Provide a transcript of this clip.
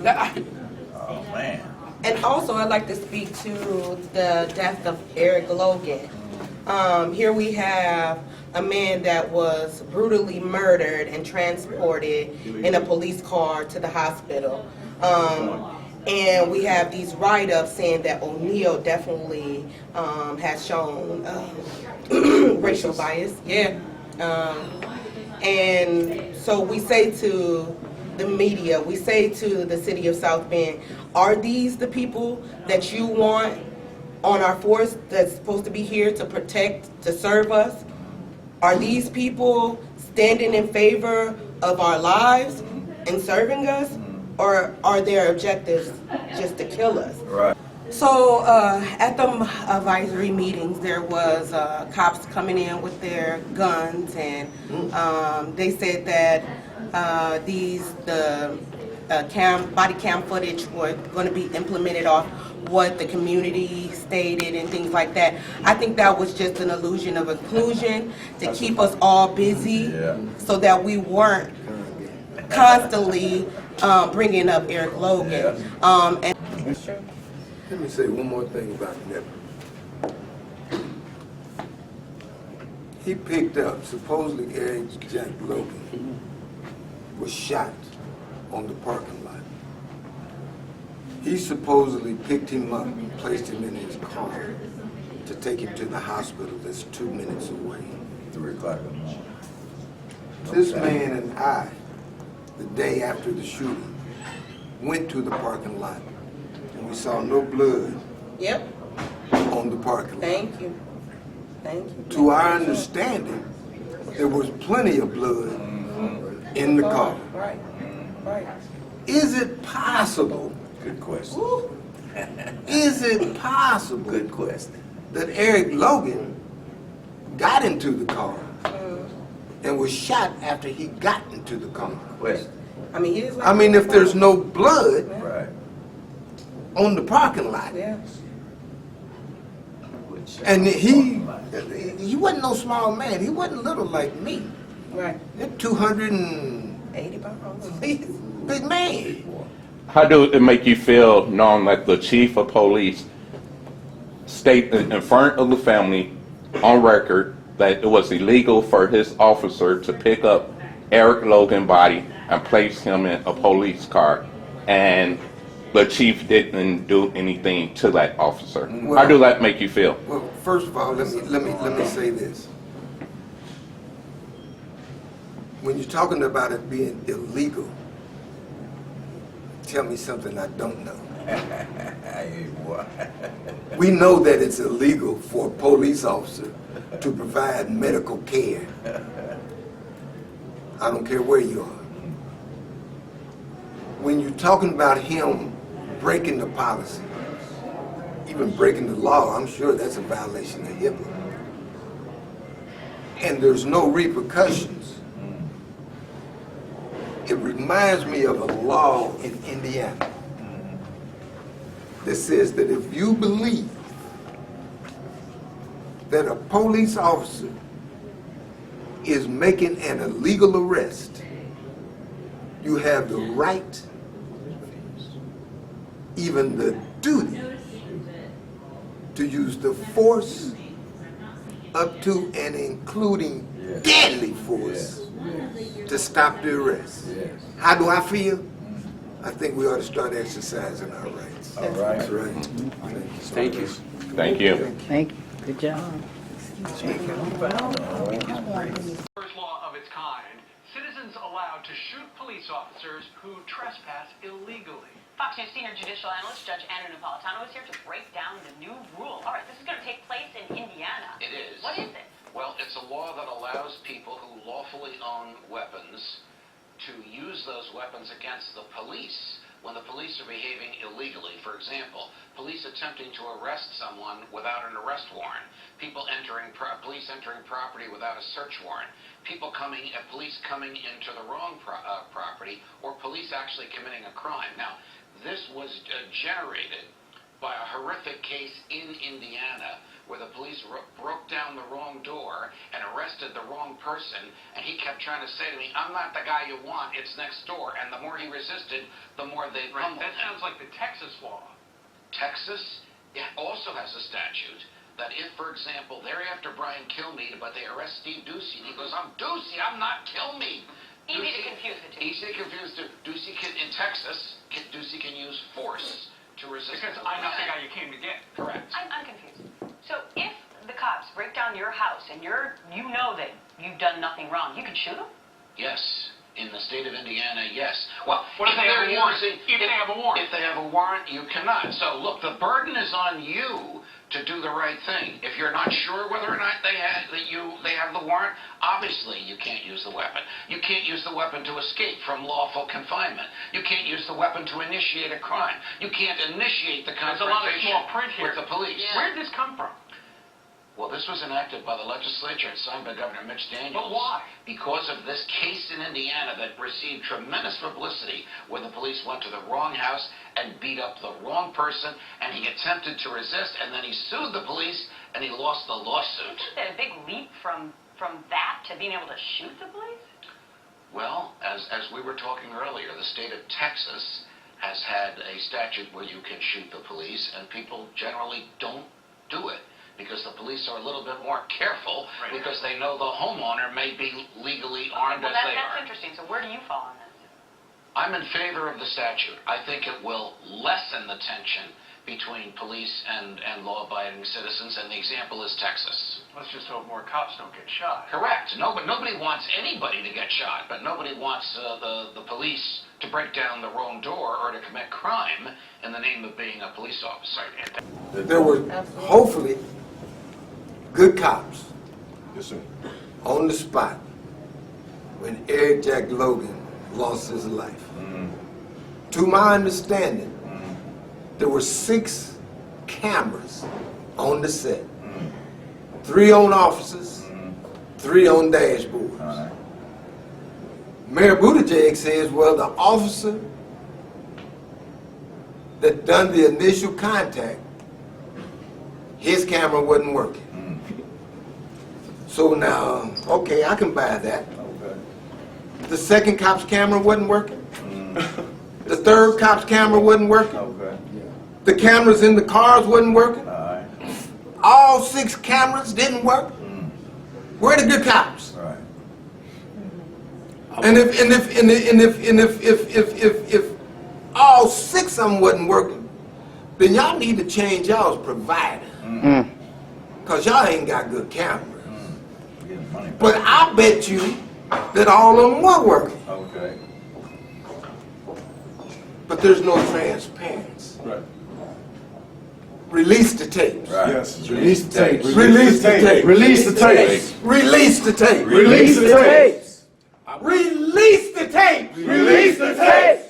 Oh, man. And also, I'd like to speak to the death of Eric Logan. Here we have a man that was brutally murdered and transported in a police car to the hospital. And we have these write-ups saying that O'Neill definitely has shown racial bias. Yeah. And so we say to the media, we say to the city of South Bend, are these the people that you want on our force that's supposed to be here to protect, to serve us? Are these people standing in favor of our lives and serving us? Or are their objectives just to kill us? Right. So at the advisory meetings, there was cops coming in with their guns, and they said that body cam footage was going to be implemented off what the community stated and things like that. I think that was just an illusion of inclusion to keep us all busy, so that we weren't constantly bringing up Eric Logan. Let me say one more thing about Nipper. He picked up, supposedly Eric Jack Logan was shot on the parking lot. He supposedly picked him up and placed him in his car to take him to the hospital that's 2 minutes away. 3 o'clock. This man and I, the day after the shooting, went to the parking lot and we saw no blood on the parking lot. Thank you. Thank you. To our understanding, there was plenty of blood in the car. Right. Right. Is it possible? Good question. Is it possible? Good question. That Eric Logan got into the car and was shot after he got into the car? Question. I mean, he is like I mean, if there's no blood Right. on the parking lot, Yeah. and he wasn't no small man. He wasn't little like me. Right. They're 280 pounds. big man. How do it make you feel knowing that the chief of police stated in front of the family on record that it was illegal for his officer to pick up Eric Logan's body and place him in a police car, and the chief didn't do anything to that officer? How do that make you feel? Well, first of all, let me say this. When you're talking about it being illegal, tell me something I don't know. We know that it's illegal for a police officer to provide medical care. I don't care where you are. When you're talking about him breaking the policy, even breaking the law, I'm sure that's a violation of HIPAA. And there's no repercussions. It reminds me of a law in Indiana that says that if you believe that a police officer is making an illegal arrest, you have the right, even the duty, to use the force up to and including deadly force to stop the arrest. How do I feel? I think we ought to start exercising our rights. All right. That's right. Thank you. Thank you. Thank you. Good job. First law of its kind, citizens allowed to shoot police officers who trespass illegally. Fox News senior judicial analyst Judge Andrew Napolitano is here to break down the new rule. All right, this is going to take place in Indiana. It is. What is it? Well, it's a law that allows people who lawfully own weapons to use those weapons against the police when the police are behaving illegally. For example, police attempting to arrest someone without an arrest warrant, police entering property without a search warrant, police coming into the wrong property, or police actually committing a crime. Now, this was generated by a horrific case in Indiana where the police broke down the wrong door and arrested the wrong person, and he kept trying to say to me, I'm not the guy you want, it's next door. And the more he resisted, the more they Right, pummeled that him. sounds like the Texas law. Texas also has a statute that if, for example, they're after Brian Kilmeade, but they arrest Steve Ducey, and he goes, I'm Ducey, I'm not Kilmeade. Easy to confuse the two. Easy to confuse the Ducey can, in Texas, Ducey can use force to resist. Because the I'm not the police. guy you came to get. Correct. I'm confused. So if the cops break down your house and you know that you've done nothing wrong, you can shoot them? Yes. In the state of Indiana, yes. Well, What if they have a warrant? If they have a warrant. If they have a warrant, you cannot. So look, the burden is on you to do the right thing. If you're not sure whether or not they have the warrant, obviously you can't use the weapon. You can't use the weapon to escape from lawful confinement. You can't use the weapon to initiate a crime. You can't initiate the There's a lot of confrontation small print here. with the police. Where did this come from? Well, this was enacted by the legislature and signed by Governor Mitch Daniels. But why? Because of this case in Indiana that received tremendous publicity when the police went to the wrong house and beat up the wrong person, and he attempted to resist, and then he sued the police, and he lost the lawsuit. Isn't it a big leap from that to being able to shoot the police? Well, as we were talking earlier, the state of Texas has had a statute where you can shoot the police, and people generally don't do it, because the police are a little bit more careful, Right. because they know the homeowner may be legally armed Well, as they that's are. interesting. So where do you fall on this? I'm in favor of the statute. I think it will lessen the tension between police and law-abiding citizens, and the example is Texas. Let's just hope more cops don't get shot. Correct. Nobody wants anybody to get shot, but nobody wants the police to break down the wrong door or to commit crime in the name of being a police officer. There were hopefully good cops Yes, sir. on the spot when Eric Jack Logan lost his life. To my understanding, there were 6 cameras on the set. 3 on officers, 3 on dashboards. Mayor Buttigieg says, well, the officer that done the initial contact, his camera wasn't working. So now, okay, I can buy that. Okay. The second cop's camera wasn't working. The third cop's camera wasn't working. Okay. The cameras in the cars wasn't working. All right. All 6 cameras didn't work. Where are the good cops? All right. And if all 6 of them wasn't working, then y'all need to change y'all's provider. Cause y'all ain't got good cameras. We're getting money back. But I bet you that all of them were working. Okay. But there's no transparency. Right. Release the tapes. Right. Yes, release the tapes. Release the tapes. Release the tapes. Release the tapes. Release the tapes. Release the tapes. Release the tapes.